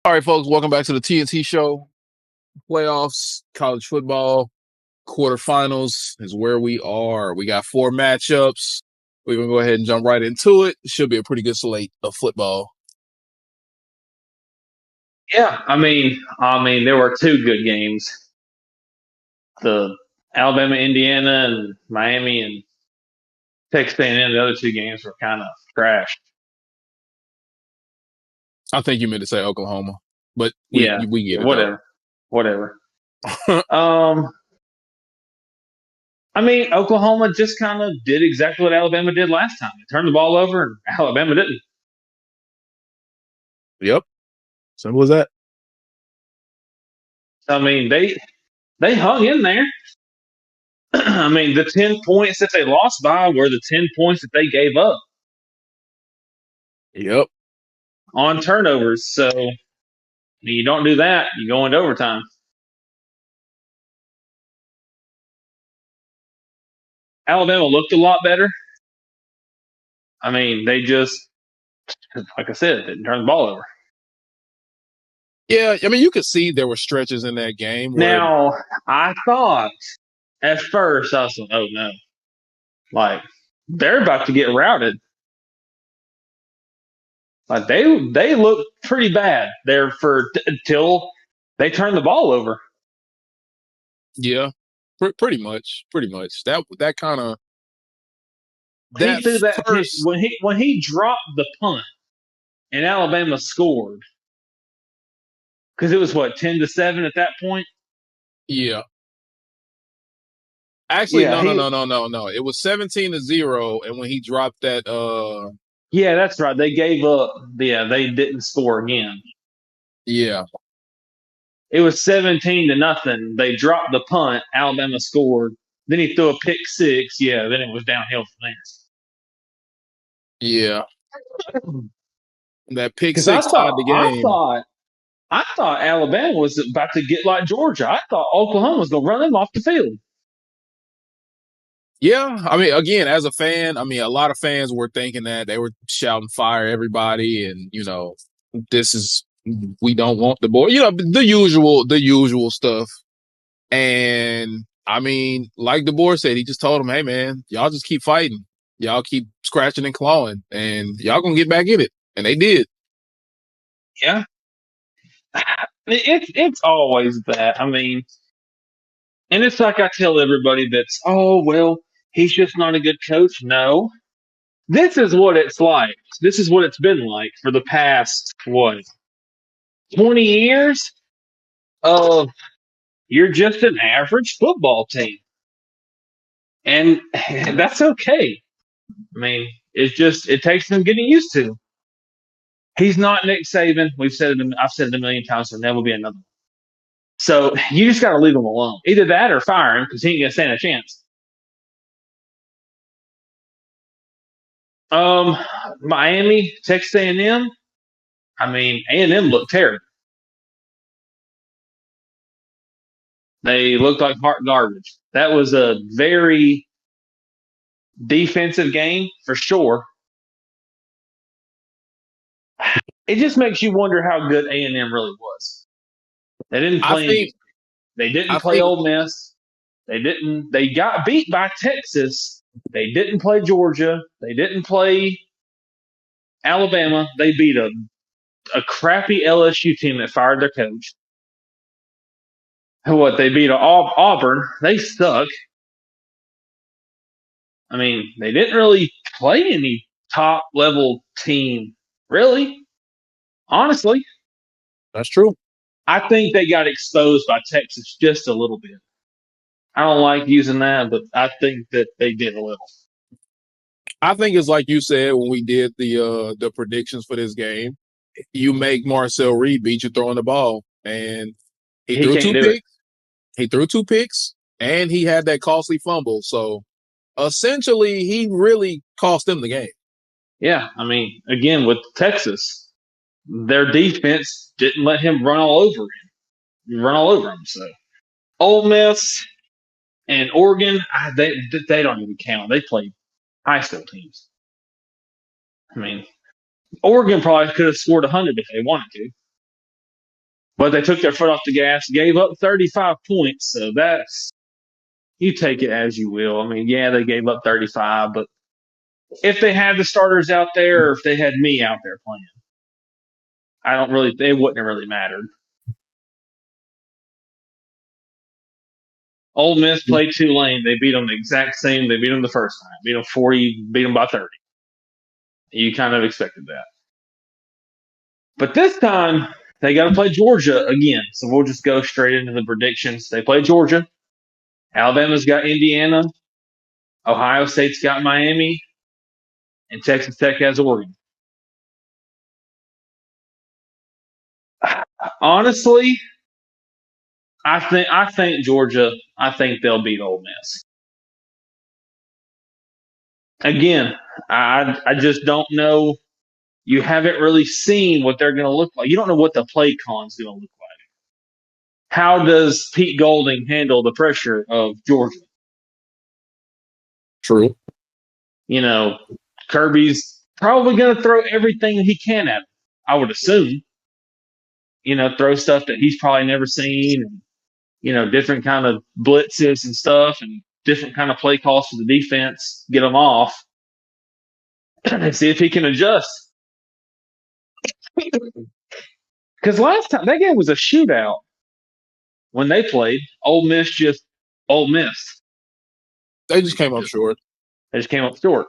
All right, folks, welcome back to the TNT show. Playoffs, college football, quarterfinals is where we are. We got 4 matchups. We're going to go ahead and jump right into it. Should be a pretty good slate of football. Yeah, I mean, there were two good games. The Alabama, Indiana, and Miami and Texas A&M. The other two games were kind of trash. I think you meant to say Oklahoma, but we Yeah, get it, whatever. though. Um, I mean, Oklahoma just kind of did exactly what Alabama did last time. They turned the ball over, and Alabama didn't. Yep. Simple as that. I mean, they hung in there. I mean, the 10 points that they lost by were the 10 points that they gave up Yep. on turnovers. So you don't do that, you go into overtime. Alabama looked a lot better. I mean, they just, like I said, didn't turn the ball over. Yeah, I mean, you could see there were stretches in that game where, Now, I thought at first, I was like, oh no, like they're about to get routed. Like they look pretty bad there until they turn the ball over. yeah, pretty much. That kind of, He that threw that first, when he dropped the punt and Alabama scored because it was what 10-7 at that point. yeah. Actually, Yeah, no, no, no, no, no, no. It was 17-0, and when he dropped that, yeah, that's right. They gave up. Yeah, they didn't score again. yeah, It was 17-0. They dropped the punt. Alabama scored. Then he threw a pick six. Yeah, then it was downhill from yeah, there. that pick Because I six tied thought, the I game. thought, I thought Alabama was about to get like Georgia. I thought Oklahoma was going to run them off the field. Yeah, I mean, again, as a fan, I mean, a lot of fans were thinking that they were shouting fire everybody, and this is we don't want the boy, the usual stuff. And I mean, like DeBoer said, he just told them, "Hey, man, y'all just keep fighting, y'all keep scratching and clawing, and y'all gonna get back in it." And they did. Yeah, it's always that. I mean, and it's like I tell everybody that's, oh well, he's just not a good coach. No, this is what it's like. This is what it's been like for the past what 20 years of you're just an average football team. And that's okay. I mean, it takes some getting used to. He's not Nick Saban. I've said it a million times, and there will be another. So you just got to leave him alone. Either that or fire him because he ain't going to stand a chance. Um, Miami, Texas A&M. I mean, A&M looked terrible. They looked like hot garbage. That was a very defensive game for sure. It just makes you wonder how good A&M really was. They didn't I play think, any. They didn't I play think, Ole Miss. They didn't. They got beat by Texas. They didn't play Georgia. They didn't play Alabama. They beat a crappy LSU team that fired their coach. What they beat Auburn. They suck. I mean, they didn't really play any top level team, really. Honestly, that's true. I think they got exposed by Texas just a little bit. I don't like using that, but I think that they did a little. I think it's like you said when we did the predictions for this game. You make Marcel Reed beat you throwing the ball, and he He threw can't two do it. picks. He threw 2 picks, and he had that costly fumble. So essentially, he really cost them the game. Yeah, I mean, again with Texas, their defense didn't let him run all over him. So Ole Miss and Oregon, they don't even count. They played high school teams. I mean, Oregon probably could have scored 100 if they wanted to. But they took their foot off the gas, gave up 35 points. So that's, you take it as you will. I mean, yeah, they gave up 35, but if they had the starters out there or if they had me out there playing, it wouldn't have really mattered. Ole Miss played Tulane. They beat them the exact same. They beat them the first time. Beat them 40, beat them by 30. You kind of expected that. But this time, they got to play Georgia again. So we'll just go straight into the predictions. They play Georgia. Alabama's got Indiana. Ohio State's got Miami. And Texas Tech has Oregon. Honestly, I think Georgia, I think they'll beat Ole Miss. Again, I just don't know. You haven't really seen what they're going to look like. You don't know what the play con's going to look like. How does Pete Golding handle the pressure of Georgia? True. You know, Kirby's probably going to throw everything he can at him, I would assume. You know, throw stuff that he's probably never seen, and different kind of blitzes and stuff, and different kind of play calls for the defense, get them off, and see if he can adjust. Because last time that game was a shootout when they played. Ole Miss just Ole Miss. They just came up short. They just came up short.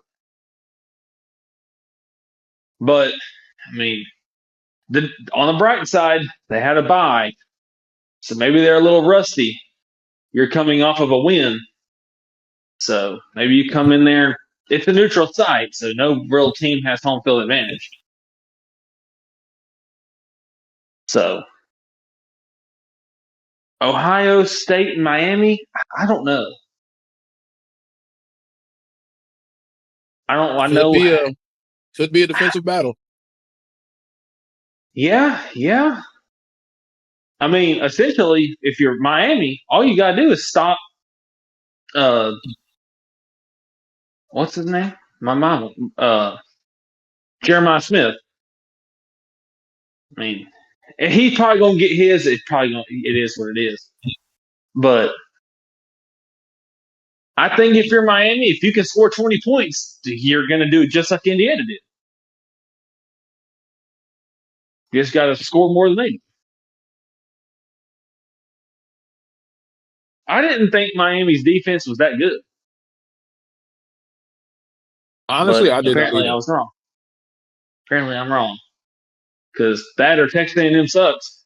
But I mean, on the bright side, they had a bye, so maybe they're a little rusty. You're coming off of a win, so maybe you come in there. It's a neutral site, so no real team has home field advantage. So Ohio State and Miami, I don't know. I know. Could be a defensive battle. Yeah. I mean, essentially, if you're Miami, all you gotta do is stop. What's his name? My mom. Jeremiah Smith. I mean, he's probably gonna get his. It is what it is. But I think if you're Miami, if you can score 20 points, you're gonna do it just like Indiana did. You just gotta score more than they did. I didn't think Miami's defense was that good. Honestly, but I didn't. Apparently, I was wrong. Apparently, I'm wrong. Because that or Texas A&M sucks.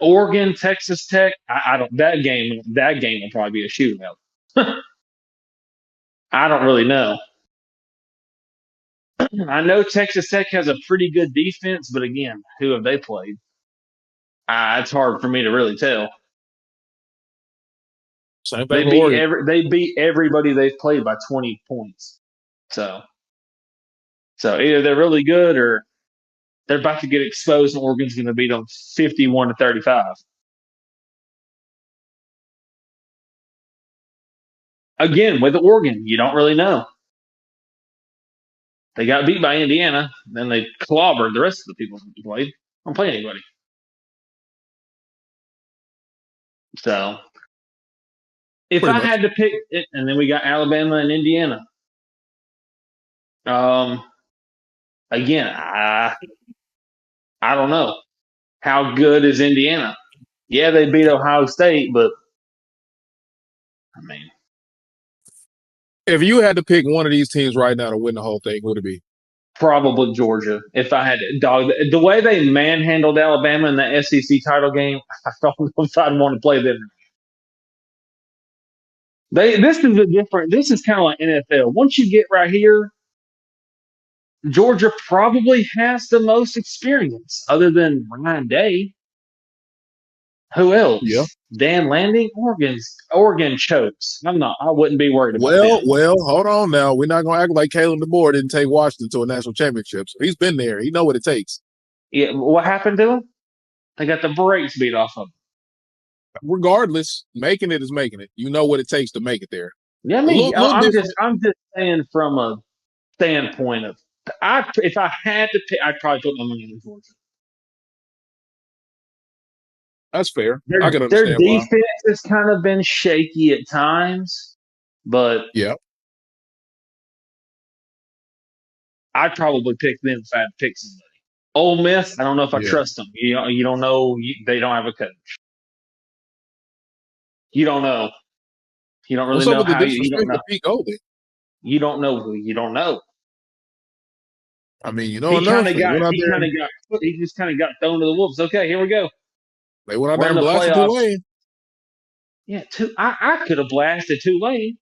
Oregon, Texas Tech. I don't. That game will probably be a shootout. I don't really know. I know Texas Tech has a pretty good defense, but again, who have they played? It's hard for me to really tell. Same thing with Oregon. They beat everybody they've played by 20 points. So either they're really good or they're about to get exposed, and Oregon's going to beat them 51-35. Again, with Oregon, you don't really know. They got beat by Indiana, then they clobbered the rest of the people who played. Don't play anybody. So, if I had to pick it, and then we got Alabama and Indiana. Again, I don't know. How good is Indiana? Yeah, they beat Ohio State, but I mean, if you had to pick one of these teams right now to win the whole thing, who would it be? Probably Georgia. If I had to, dog, the way they manhandled Alabama in the SEC title game, I don't know if I'd want to play them. This is kind of like NFL. Once you get right here, Georgia probably has the most experience, other than Ryan Day. Who else? Yeah. Dan Lanning, Oregon chokes. I wouldn't be worried about that. Well, hold on now. We're not gonna act like Kalen DeBoer didn't take Washington to a national championship. So he's been there. He know what it takes. Yeah, what happened to him? They got the brakes beat off of him. Regardless, making it is making it. You know what it takes to make it there. Yeah, I mean, I'm just saying from a standpoint of If I had to pick, I'd probably put my money on Georgia. That's fair. I can Their understand why. defense has kind of been shaky at times, but Yeah, I'd probably pick them if I had to pick somebody. Ole Miss, I don't know if I yeah. trust them. You don't know. They don't have a coach. You don't know. You don't What's really up know with the how you don't disrespect know. to Pete Golding? You don't know who you don't know. I mean, you know enough. He just kind of got thrown to the wolves. Okay, here we go. They went out We're there in and the blasted playoffs. Tulane. Yeah, I could have blasted Tulane.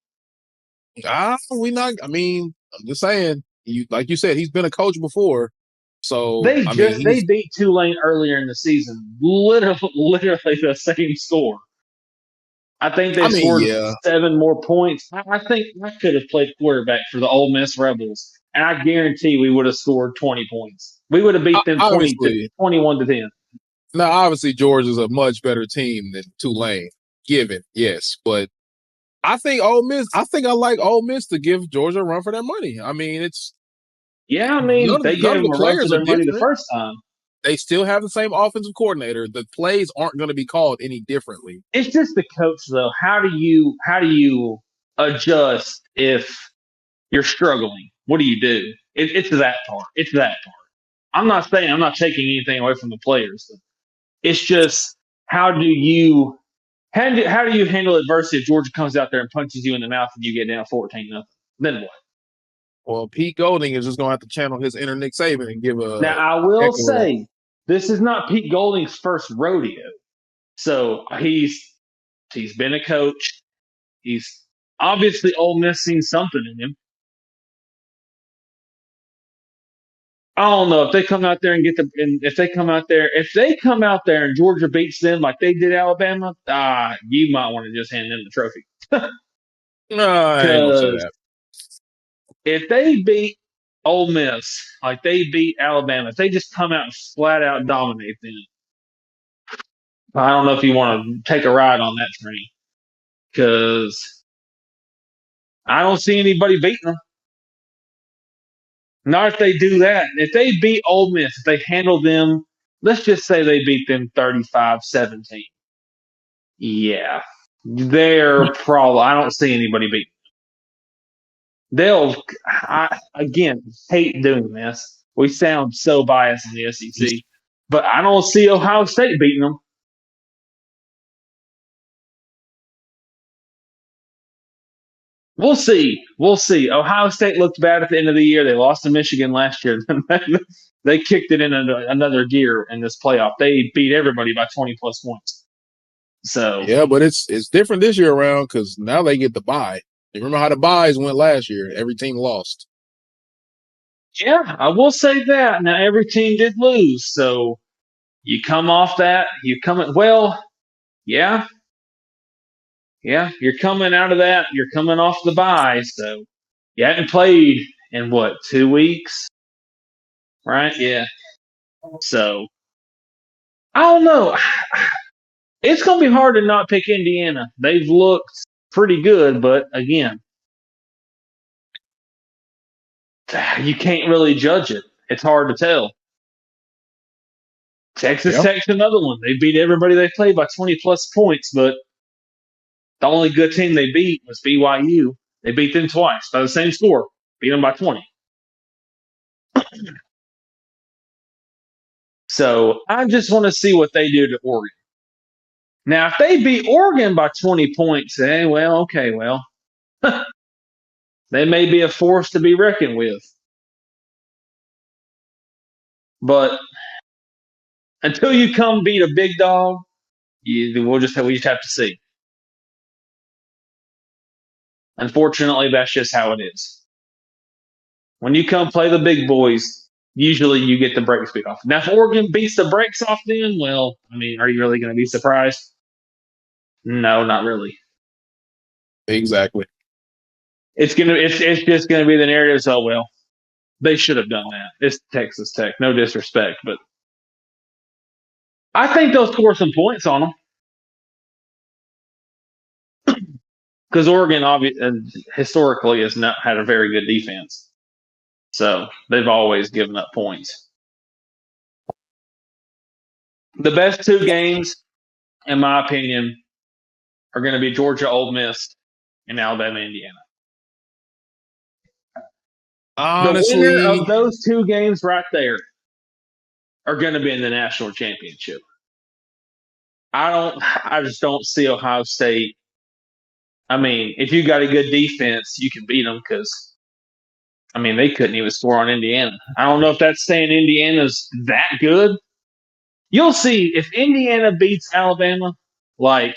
We not. I mean, I'm just saying. You like you said, he's been a coach before, so I mean, They he's. beat Tulane earlier in the season, literally the same score. I think they I mean, scored yeah. 7 more points. I think I could have played quarterback for the Ole Miss Rebels, and I guarantee we would have scored 20 points. We would have beat them Obviously, 21 to 10. now obviously Georgia's a much better team than Tulane. Given, yes, but I think Ole Miss. I think I like Ole Miss to give Georgia a run for their money. I mean, it's Yeah, I mean, they none gave of them the a run for players are their money the different. first time. They still have the same offensive coordinator. The plays aren't going to be called any differently. It's just the coach, though. How do you adjust if you're struggling? What do you do? It's that part. It's that part. I'm not taking anything away from the players. It's just how do you how do you handle adversity if Georgia comes out there and punches you in the mouth and you get down 14-0? Then what? Well, Pete Golding is just going to have to channel his inner Nick Saban and give Now a I will heck of a. say this is not Pete Golding's first rodeo. So he's been a coach. He's obviously Ole Miss seen something in him. I don't know if they come out there and if they come out there and Georgia beats them like they did Alabama, you might want to just hand them the trophy. No, I ain't gonna say Because that. if they beat Ole Miss like they beat Alabama, if they just come out and flat out dominate them, I don't know if you want to take a ride on that train because I don't see anybody beating them. Not if they do that. If they beat Ole Miss, if they handle them, let's just say they beat them 35-17. Yeah. They're probably, I don't see anybody beating. Again, hate doing this. We sound so biased in the SEC, but I don't see Ohio State beating them. We'll see. We'll see. Ohio State looked bad at the end of the year. They lost to Michigan last year. They kicked it in another gear in this playoff. They beat everybody by 20 plus points. So, Yeah, but it's different this year around because now they get the bye. You remember how the byes went last year? Every team lost. yeah, I will say that. Now, every team did lose. So, you come off that. Well, yeah, yeah, you're coming out of that. You're coming off the bye. So, you hadn't played in what, 2 weeks? Right? Yeah. So, I don't know. It's going to be hard to not pick Indiana. They've looked pretty good, but again, you can't really judge it. It's hard to tell. Texas Yeah, Tech's another one. They beat everybody they played by 20 plus points, but the only good team they beat was BYU. They beat them twice by the same score, beat them by 20. So I just want to see what they do to Oregon. Now, if they beat Oregon by 20 points, okay, well, they may be a force to be reckoned with. But until you come beat a big dog, we just have to see. Unfortunately, that's just how it is. When you come play the big boys, usually you get the brakes beat off. Now, if Oregon beats the brakes off, then I mean, are you really going to be surprised? No, not really. exactly. It's just gonna be the narrative. So they should have done that. It's Texas Tech. No disrespect, but I think they'll score some points on them because Oregon, obviously, historically, has not had a very good defense. So they've always given up points. The best two games, in my opinion, are going to be Georgia Ole Miss and Alabama Indiana. The winner Honestly, of those two games right there are going to be in the national championship. I just don't see Ohio State. I mean, if you got a good defense, you can beat them because, I mean, they couldn't even score on Indiana. I don't know if that's saying Indiana's that good. You'll see if Indiana beats Alabama, like,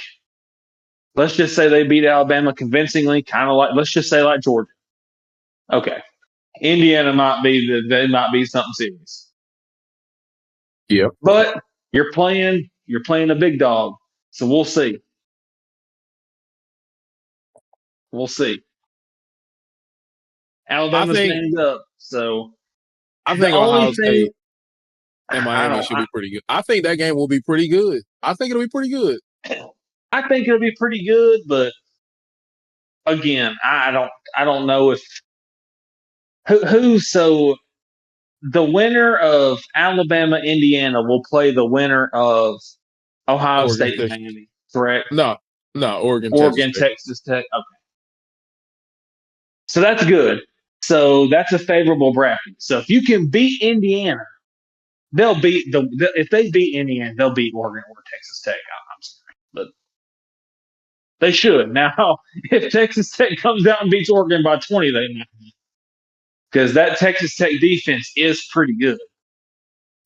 let's just say they beat Alabama convincingly, kind of like, let's just say like Georgia. Okay. Indiana they might be something serious. yep. But you're playing a big dog. So we'll see. We'll see. I Alabama's think banged up. So I the think only Ohio thing State and I Miami don't should be pretty good. I think that game will be pretty good. I think it'll be pretty good. I think it'll be pretty good, but again, I don't know if who's so the winner of Alabama Indiana will play the winner of Ohio Oregon, State and Texas. Miami, correct? No, no, Oregon, Texas Oregon, Tech. Texas Tech. Okay. So that's good. So that's a favorable bracket. So if you can beat Indiana, they'll beat if they beat Indiana, they'll beat Oregon or Texas Tech. I'm sorry, but they should. Now, if Texas Tech comes out and beats Oregon by 20, they might, because that Texas Tech defense is pretty good.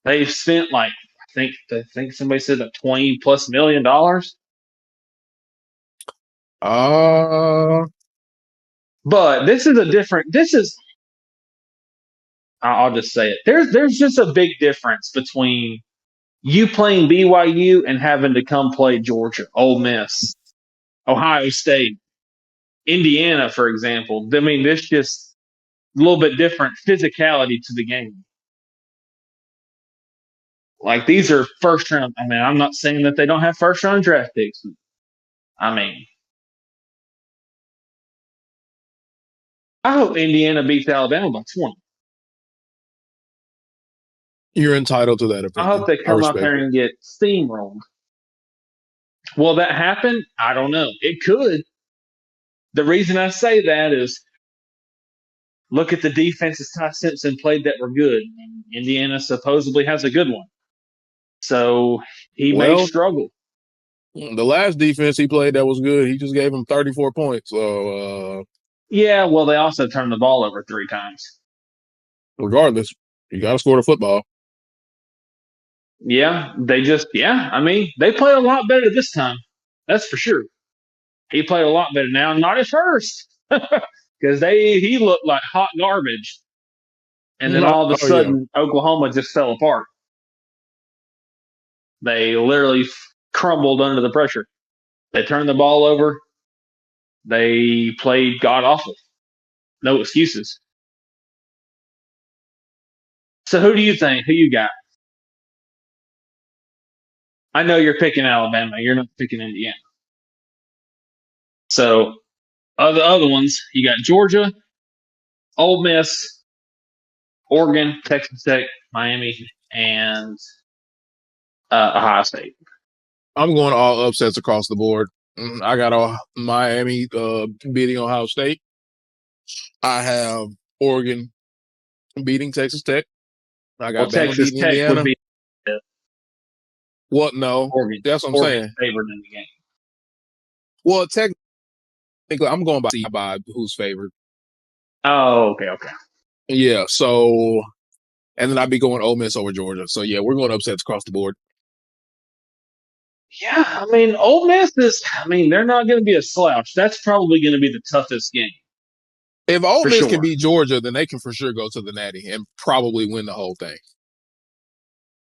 They've spent like I think somebody said like $20+ million. Uh, But this is a different. This is I'll just say it. There's just a big difference between you playing BYU and having to come play Georgia, Ole Miss, Ohio State, Indiana, for example. I mean, there's just a little bit different physicality to the game. Like these are first round. I mean, I'm not saying that they don't have first round draft picks. I mean, I hope Indiana beats Alabama by 20. you're entitled to that I hope opinion. they I come out respect there it. and get steamrolled. Will that happen? I don't know. It could. The reason I say that is look at the defenses Ty Simpson played that were good. Indiana supposedly has a good one. So he may Well, struggle. the last defense he played that was good, he just gave him 34 points. So, Yeah, well, they also turned the ball over 3 times. regardless, you got to score the football. Yeah, I mean, they played a lot better this time. That's for sure. He played a lot better now, not at first. Because he looked like hot garbage. And then No, all of a oh yeah, sudden, Oklahoma just fell apart. They literally crumbled under the pressure. They turned the ball over. They played god awful. No excuses. So who do you think? Who you got? I know you're picking Alabama. You're not picking Indiana. So the other ones, you got Georgia, Ole Miss, Oregon, Texas Tech, Miami, and Ohio State. I'm going all upsets across the board. I got Miami beating Ohio State. I have Oregon beating Texas Tech. I Well, got Bama Texas beating Tech would Indiana. be What? No, Oregon. that's what I'm Oregon saying. favored in the game. Well, technically, I'm going by who's favored. Oh, okay. Yeah. So, and then I'd be going Ole Miss over Georgia. So yeah, we're going upsets across the board. Yeah, I mean, Ole Miss is. I mean, they're not going to be a slouch. That's probably going to be the toughest game If Ole for Miss can sure. beat Georgia, then they can for sure go to the Natty and probably win the whole thing.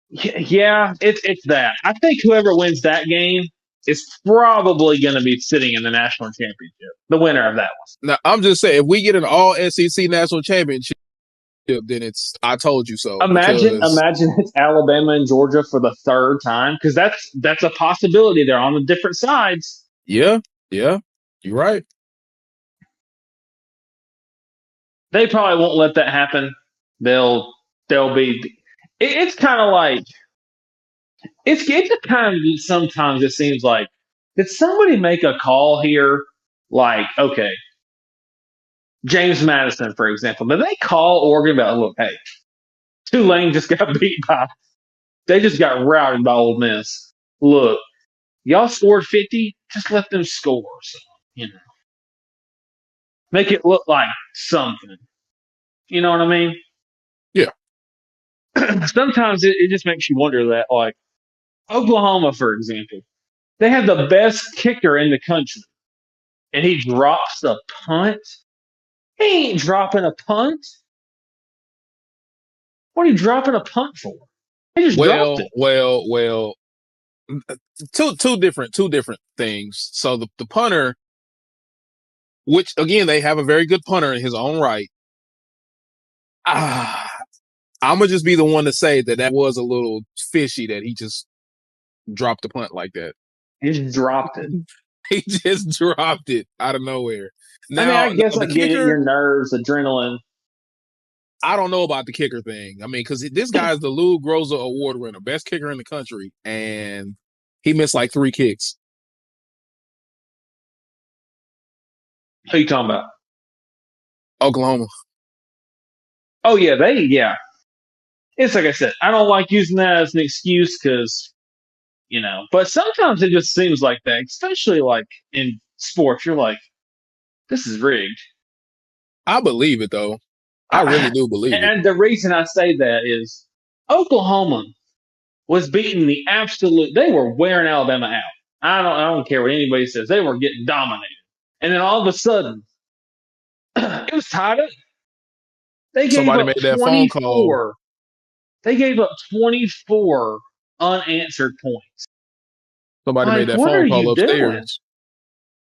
Yeah, it's that. I think whoever wins that game is probably going to be sitting in the national championship. The winner of that Now, I'm just saying, if we get an all SEC national championship, then it's I told you so. one. Because Imagine it's Alabama and Georgia for the third time because that's a possibility. They're on the different sides. yeah, you're right. They probably won't let that happen. They'll be. It's kind of like it's a kind of sometimes it seems like did somebody make a call here? Like okay, James Madison for example, did they call Oregon about look hey Tulane just got beat by they just got routed by Ole Miss. Look, y'all scored 50, just let them score. So, you know, make it look like something. You know what I mean? Yeah. Sometimes it just makes you wonder that, like Oklahoma, for example, they have the best kicker in the country, and he drops a punt. He ain't dropping a punt. What are you dropping a punt for? He just dropped it. Well. Two different things. So the punter, which again they have a very good punter in his own right. I'm gonna just be the one to say that was a little fishy that he just dropped the punt like that. He just dropped it. He just dropped it out of nowhere. I mean, I Now guess the I get it. kicker, Your nerves, adrenaline. I don't know about the kicker thing. I mean, because this guy is the Lou Groza Award winner, best kicker in the country, and he missed like 3 kicks. Who you talking about? Oklahoma. Oh yeah. It's like I said, I don't like using that as an excuse because but sometimes it just seems like that, especially like in sports. You're like, this is rigged. I believe it though. I really do believe it. And the reason I say that is Oklahoma was beating the absolute. They were wearing Alabama out. I don't care what anybody says. They were getting dominated, and then all of a sudden, it was tied up. They gave Somebody up made that phone call. 24. They gave up 24 unanswered points. Somebody made Like, that what phone are call you doing? upstairs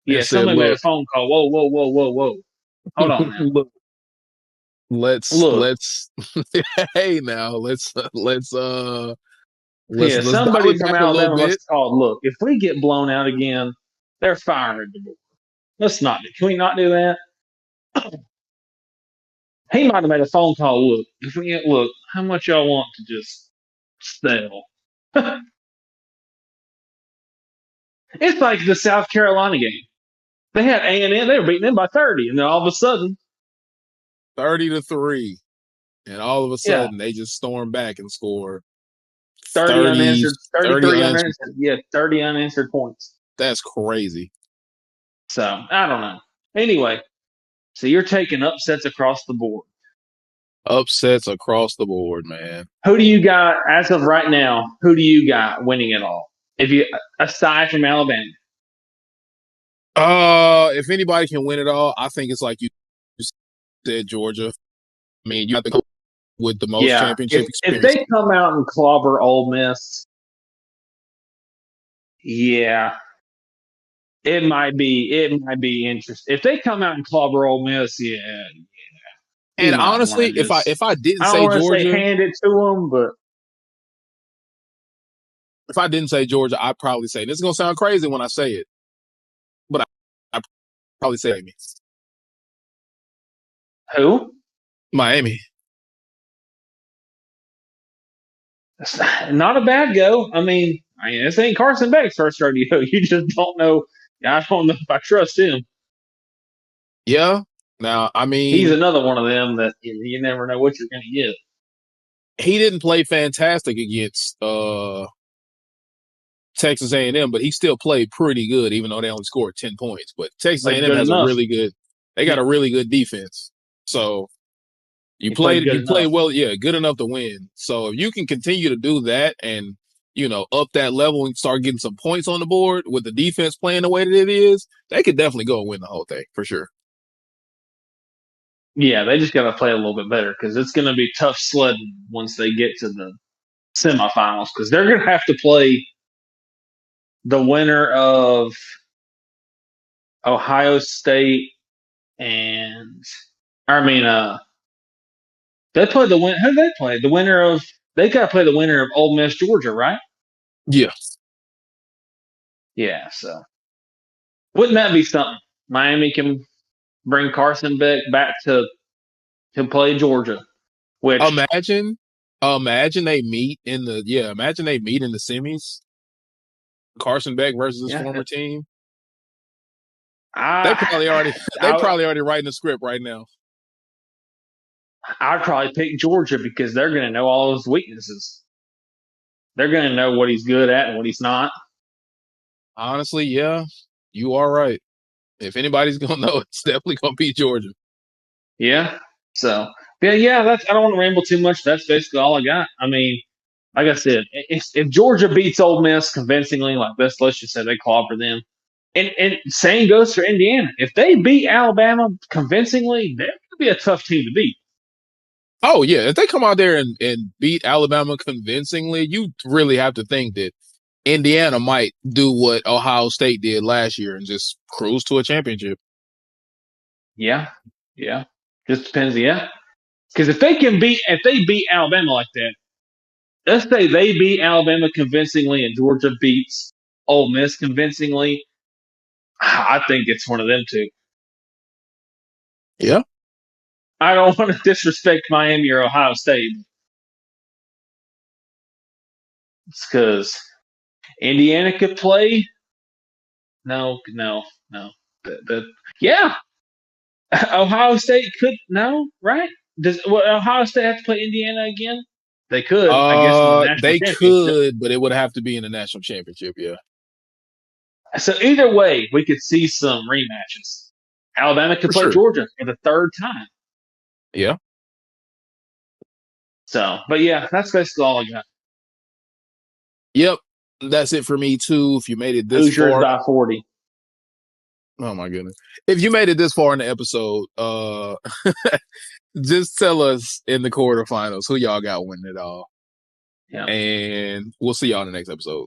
and Yeah, said, somebody made a "Look, phone call. Whoa. Hold on now. look, let's Look, hey now, let's yeah, dial somebody it from back a little Alabama must bit." have called. Look, if we get blown out again, they're firing the board. Let's not do. Can we not do that? He might have made a phone call. Look, if we get look, how much y'all want to just sell? It's like the South Carolina game. They had A&M. They were beating them by 30, and then all of a sudden, 30-3, and all of a yeah, sudden they just storm back and score 30 30, unanswered, 30 33 unanswered. unanswered. Yeah, 30 unanswered points. That's crazy. So I don't know. Anyway, so you're taking upsets across the board. Upsets across the board, man. Who do you got as of right now? Who do you got winning it all? If you aside from Alabama, If anybody can win it all, I think it's like you said, Georgia. I mean, you have to go with the most yeah. championship If experience. they come out and clobber Ole Miss, yeah, it might be interesting. If they come out and clobber Ole Miss, yeah, you And might want honestly, to just. if I didn't I don't say want to say Georgia, hand it to them, but if I didn't say Georgia, I'd probably say this is gonna sound crazy when I say it, but I probably say Miami. who? Miami. Not a bad go. I mean, this ain't Carson Beck's first rodeo. You just don't know. I don't know if I trust him. Yeah. Now, I He's mean, another one of them that you never know what you're going to get. he didn't play fantastic against Texas A&M, but he still played pretty good, even though they only scored 10 points. But Texas Played A&M good has a enough. really good. They got Yeah, a really good defense. So he played good you enough. played well, yeah, good enough to win. So if you can continue to do that and up that level and start getting some points on the board with the defense playing the way that it is, they could definitely go and win the whole thing for sure. Yeah, they just got to play a little bit better because it's going to be tough sledding once they get to the semifinals because they're going to have to play the winner of Ohio State and I mean, they play the win. Who do they play? The winner of they got to play the winner of Ole Miss Georgia, right? Yeah. Yeah. So wouldn't that be something? Miami can bring Carson Beck back to play Georgia. Which Imagine they meet in the semis. Carson Beck versus his yeah, former team. They I probably already they I probably already writing the script right now. I'd probably pick Georgia because they're going to know all his weaknesses. They're going to know what he's good at and what he's not. Honestly, yeah, you are right. If anybody's gonna know, it's definitely gonna be Georgia. Yeah. So yeah. That's I don't want to ramble too much. That's basically all I got. I mean, like I said, if Georgia beats Ole Miss convincingly, like let's just say they clobber them, and same goes for Indiana. If they beat Alabama convincingly, they're going to be a tough team to beat. Oh yeah, if they come out there and beat Alabama convincingly, you really have to think that Indiana might do what Ohio State did last year and just cruise to a championship. Yeah, yeah. Just depends. Yeah, because if they beat Alabama like that, let's say they beat Alabama convincingly and Georgia beats Ole Miss convincingly. I think it's one of them two. Yeah. I don't want to disrespect Miami or Ohio State. It's because Indiana could play. No, no, no. Yeah, Ohio State could no, right? Does Ohio State have to play Indiana again? They could, I guess, in the national They championship. could, but it would have to be in the national championship. Yeah, So either way, we could see some rematches. Alabama could for play sure. Georgia for the third time. Yeah. So, but yeah, that's basically all I got. Yep. That's it for me too. If you made it this Hoosiers far, by 40. oh my goodness. If you made it this far in the episode, just tell us in the quarterfinals who y'all got winning it all. Yeah. And we'll see y'all in the next episode.